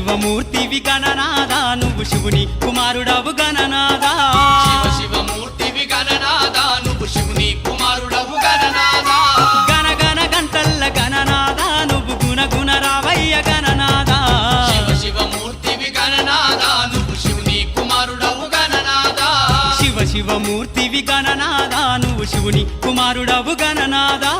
శివమూర్తివి గణనాదా నువ్వు శివుని కుమారుడవు గణనాదా శివమూర్తివి గణనాదా నువ్వు శివుని కుమారుడవు గణనాదా గణగణ గంటల్ల గణనాదా నువ్వు గుణగుణ రావయ్య గణనాదా శివమూర్తివి గణనాదా నువ్వు శివుని కుమారుడవు గణనాదా శివమూర్తివి గణనాదా నువ్వు శివుని కుమారుడవు గణనాదా